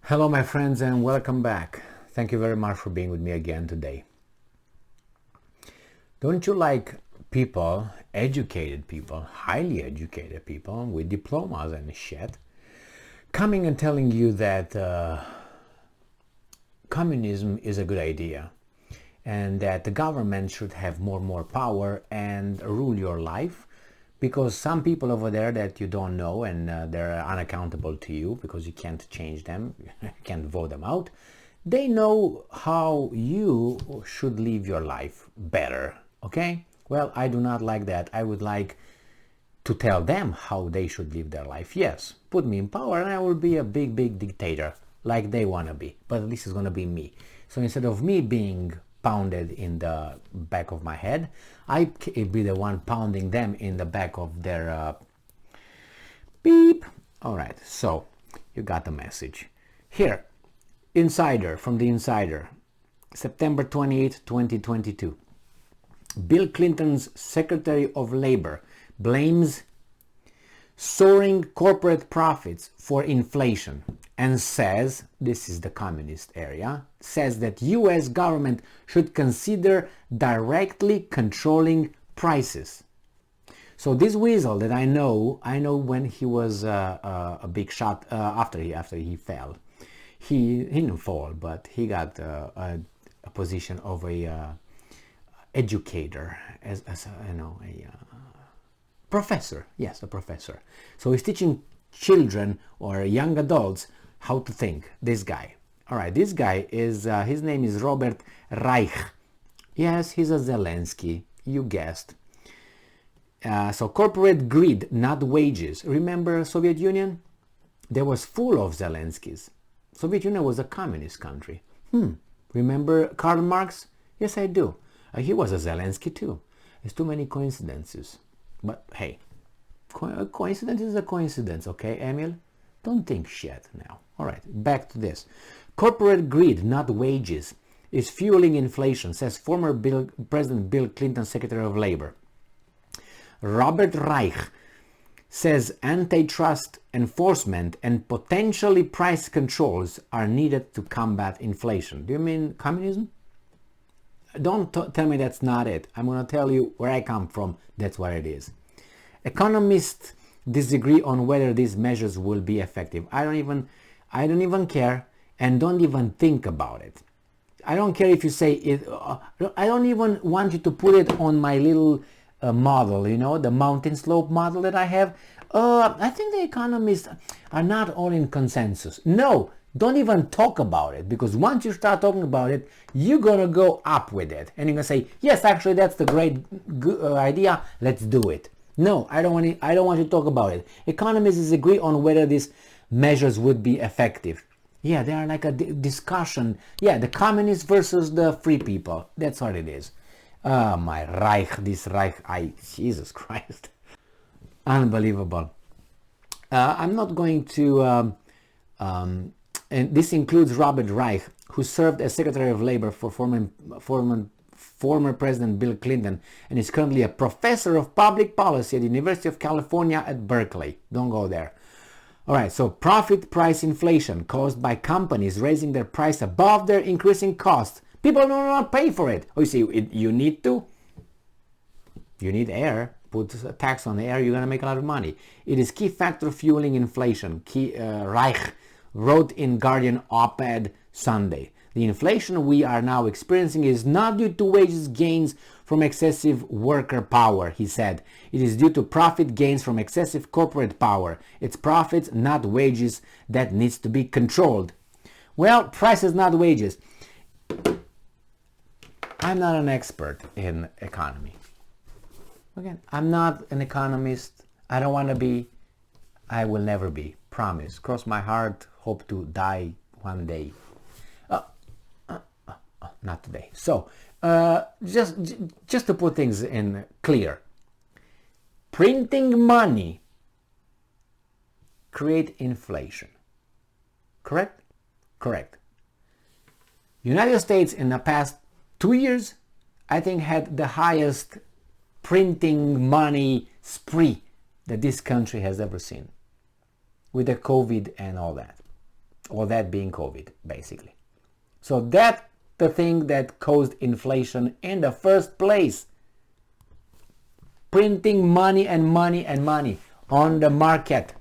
Hello my friends and welcome back. Thank you very much for being with me again today. Don't you like people, educated people, highly educated people with diplomas and shit, coming and telling you that communism is a good idea and that the government should have more power and rule your life? Because some people over there that you don't know and they're unaccountable to you because you can't change them, you can't vote them out, they know how you should live your life better, okay? Well, I do not like that. I would like to tell them how they should live their life. Yes, put me in power and I will be a big dictator like they want to be, but at least it's going to be me. So instead of me being pounded in the back of my head, I be the one pounding them in the back of their beep. All right, so you got the message. Here, Insider, from the Insider, September 28, 2022. Bill Clinton's Secretary of Labor blames soaring corporate profits for inflation and says, this is the communist area, says that US government should consider directly controlling prices. So this weasel that I know when he was a big shot after he fell. He didn't fall, but he got a position of a educator, as a professor. Yes, a professor. So he's teaching children or young adults how to think. This guy. All right, this guy is his name is Robert Reich. Yes, he's a Zelensky. You guessed. So corporate greed, not wages. Remember Soviet Union? There was full of Zelenskys. Soviet Union was a communist country. Remember Karl Marx? Yes, I do. He was a Zelensky too. There's too many coincidences. But hey, a coincidence is a coincidence, okay, Emil? Don't think shit now. All right, back to this. Corporate greed, not wages, is fueling inflation, says former President Bill Clinton, Secretary of Labor. Robert Reich says antitrust enforcement and potentially price controls are needed to combat inflation. Do you mean communism? Don't tell me that's not it. I'm going to tell you where I come from. That's what it is. Economists disagree on whether these measures will be effective. I don't even care and don't even think about it. I don't care if you say it. I don't even want you to put it on my little model, the mountain slope model that I have. I think the economists are not all in consensus. No, don't even talk about it, because once you start talking about it, you're gonna go up with it and you're gonna say, yes, actually that's the great idea, let's do it. No, I don't want you to talk about it. Economists disagree on whether these measures would be effective. Yeah, they are like a discussion. Yeah, the communists versus the free people. That's what it is. My Reich, this Reich, Jesus Christ. Unbelievable. I'm not going to, and this includes Robert Reich, who served as Secretary of Labor for former President Bill Clinton and is currently a professor of public policy at the University of California at Berkeley. Don't go there. All right, so profit price inflation caused by companies raising their price above their increasing costs. People do not pay for it. Oh, you see, you need to. You need air. Put a tax on air, you're going to make a lot of money. It is key factor fueling inflation. Reich wrote in Guardian op-ed Sunday. The inflation we are now experiencing is not due to wages gains from excessive worker power, he said. It is due to profit gains from excessive corporate power. It's profits, not wages, that needs to be controlled. Well, prices, not wages. I'm not an expert in economy. Again, I'm not an economist. I don't want to be. I will never be. Promise. Cross my heart. Hope to die one day. Not today. So, just to put things in clear. Printing money create inflation. Correct? Correct. United States in the past 2 years, I think, had the highest printing money spree that this country has ever seen, with the COVID and all that. All that being COVID, basically. So that's the thing that caused inflation in the first place. Printing money and money and money on the market.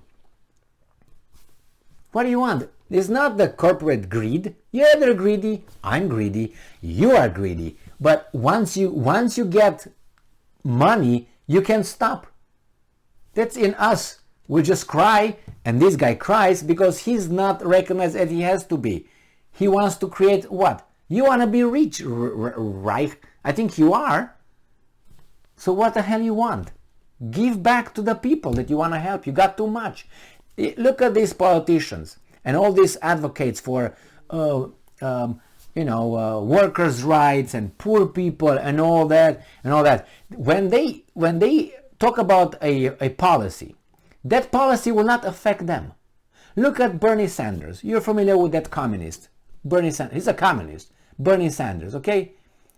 What do you want? It's not the corporate greed. Yeah, they're greedy. I'm greedy. You are greedy. But once you get money, you can't stop. That's in us. We just cry, and this guy cries because he's not recognized as he has to be. He wants to create what? You want to be rich, Reich? I think you are. So what the hell you want? Give back to the people that you want to help. You got too much. Look at these politicians and all these advocates for workers' rights and poor people and all that. When they talk about a policy, that policy will not affect them. Look at Bernie Sanders. You're familiar with that communist. Bernie Sanders. He's a communist. Bernie Sanders, okay?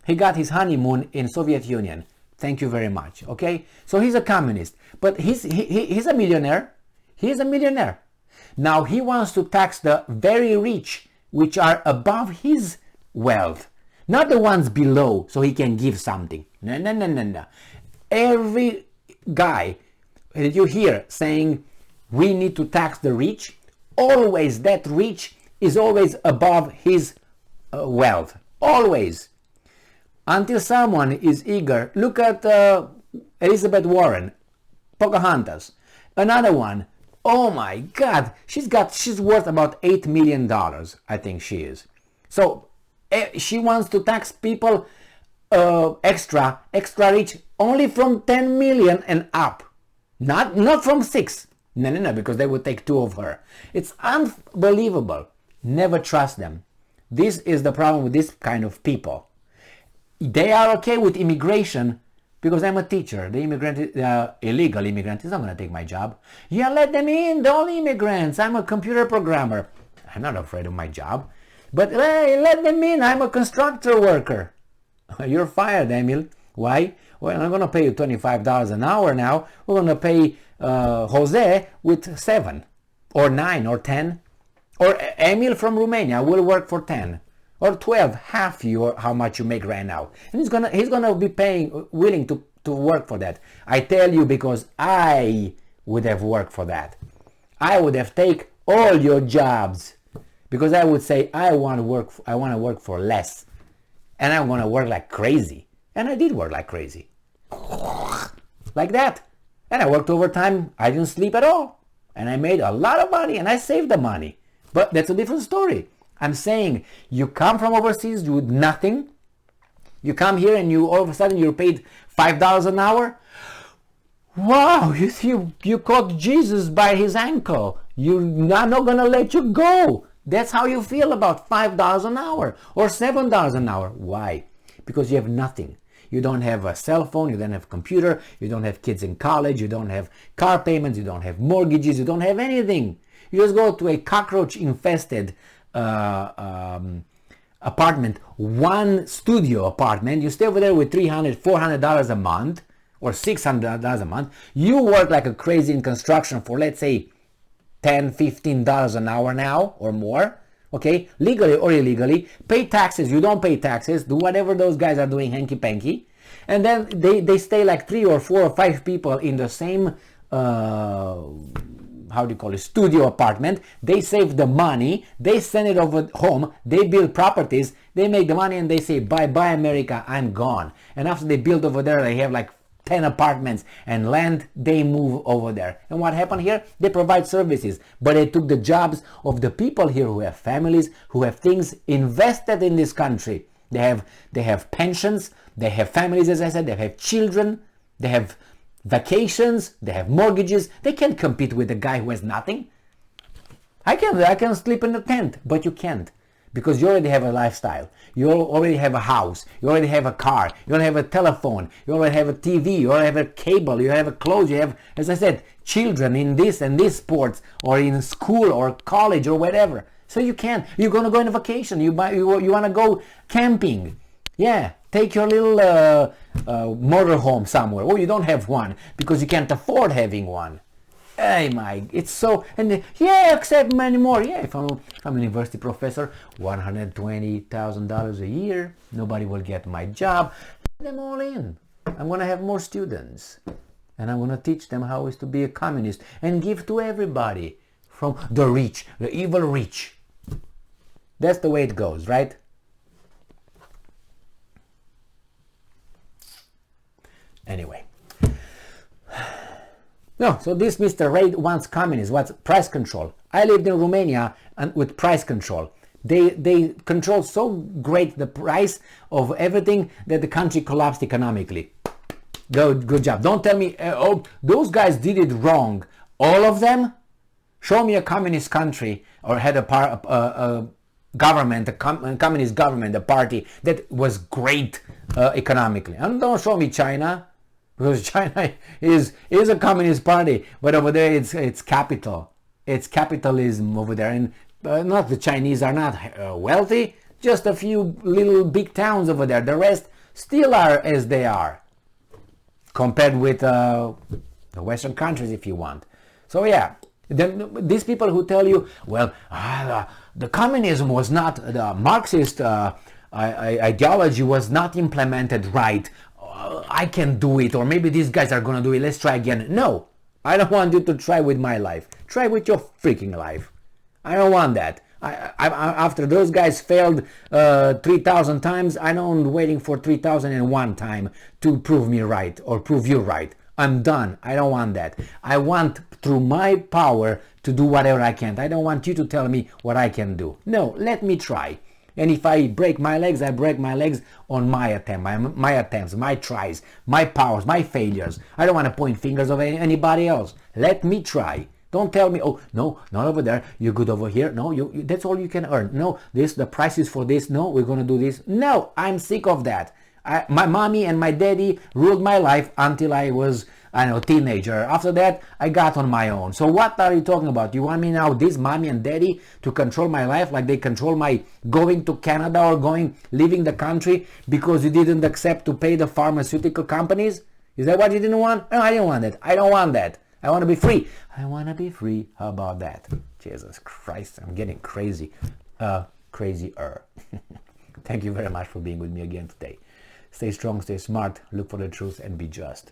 He got his honeymoon in Soviet Union. Thank you very much, okay? So he's a communist. But he's a millionaire. He's a millionaire. Now he wants to tax the very rich, which are above his wealth. Not the ones below, so he can give something. No. Every guy that you hear saying we need to tax the rich, always that rich is always above his wealth. Always. Until someone is eager. Look at Elizabeth Warren, Pocahontas. Another one. Oh my God, she's worth about $8 million, I think she is. So she wants to tax people extra rich only from 10 million and up. Not from 6. No, because they would take 2 of her. It's unbelievable. Never trust them. This is the problem with this kind of people. They are okay with immigration because I'm a teacher. The illegal immigrant is not going to take my job. Yeah, let them in, the only immigrants. I'm a computer programmer. I'm not afraid of my job. But hey, let them in. I'm a constructor worker. You're fired, Emil. Why? Well, I'm going to pay you $25 an hour now. We're going to pay Jose with 7 or 9 or 10. Or Emil from Romania will work for 10 or 12, half how much you make right now. And he's gonna be willing to work for that. I tell you, because I would have worked for that. I would have taken all your jobs because I would say I want to work for less, and I want to work like crazy. And I did work like crazy, like that. And I worked overtime. I didn't sleep at all, and I made a lot of money, and I saved the money. But that's a different story. I'm saying you come from overseas with nothing. You come here and you all of a sudden you're paid $5 an hour. Wow, you caught Jesus by his ankle. You're not gonna let you go. That's how you feel about $5 an hour or $7 an hour. Why? Because you have nothing. You don't have a cell phone, you don't have a computer, you don't have kids in college, you don't have car payments, you don't have mortgages, you don't have anything. You just go to a cockroach-infested apartment, one studio apartment. You stay over there with $300, $400 a month or $600 a month. You work like a crazy in construction for, let's say, $10, $15 an hour now or more. Okay, legally or illegally. Pay taxes. You don't pay taxes. Do whatever those guys are doing, hanky-panky. And then they stay like 3 or 4 or 5 people in the same studio apartment. They save the money, they send it over home, they build properties, they make the money, and they say, bye America, I'm gone. And after they build over there, they have like 10 apartments and land, they move over there. And what happened here? They provide services, but they took the jobs of the people here who have families, who have things invested in this country. They have pensions, they have families, as I said, they have children, they have vacations, they have mortgages. They can't compete with the guy who has nothing. I can sleep in a tent, but you can't, because you already have a lifestyle. You already have a house. You already have a car. You already have a telephone. You already have a TV. You already have a cable. You have a clothes. You have, as I said, children in this and this sports, or in school or college or whatever. So you can't. You're gonna go on a vacation. You wanna go camping. Yeah, take your little motorhome somewhere. Oh, you don't have one because you can't afford having one. Hey, it's so, and yeah, accept many more. Yeah, if I'm a university professor, $120,000 a year, nobody will get my job. Let them all in. I'm gonna have more students, and I'm gonna teach them how is to be a communist and give to everybody, from the rich, the evil rich. That's the way it goes, right? Anyway. No, so this Mr. Reich wants communism, wants price control. I lived in Romania and with price control. They control so great the price of everything that the country collapsed economically. Good job. Don't tell me, oh, those guys did it wrong. All of them? Show me a communist country or had a government, a communist government, a party that was great economically. And don't show me China. Because China is a communist party, but over there it's capital. It's capitalism over there, and not the Chinese are not wealthy. Just a few little big towns over there. The rest still are as they are, compared with the Western countries, if you want. So yeah, these people who tell you, well, the communism was not, the Marxist ideology was not implemented right. I can do it, or maybe these guys are gonna do it, let's try again. No, I don't want you to try with my life. Try with your freaking life. I don't want that. After those guys failed 3,000 times, I don't waiting for 3,001 time to prove me right or prove you right. I'm done. I don't want that. I want through my power to do whatever I can. I don't want you to tell me what I can do. No, let me try. And if I break my legs, I break my legs on my attempts, my tries, my powers, my failures. I don't want to point fingers of anybody else. Let me try. Don't tell me, oh, no, not over there. You're good over here. No, that's all you can earn. No, the price is for this. No, we're going to do this. No, I'm sick of that. My mommy and my daddy ruled my life until I was, I don't know, teenager. After that, I got on my own. So what are you talking about? You want me now, this mommy and daddy, to control my life like they control my going to Canada or leaving the country because you didn't accept to pay the pharmaceutical companies? Is that what you didn't want? No, I didn't want that. I don't want that. I want to be free. I want to be free. How about that? Jesus Christ, I'm getting crazy. Crazier. Thank you very much for being with me again today. Stay strong, stay smart, look for the truth, and be just.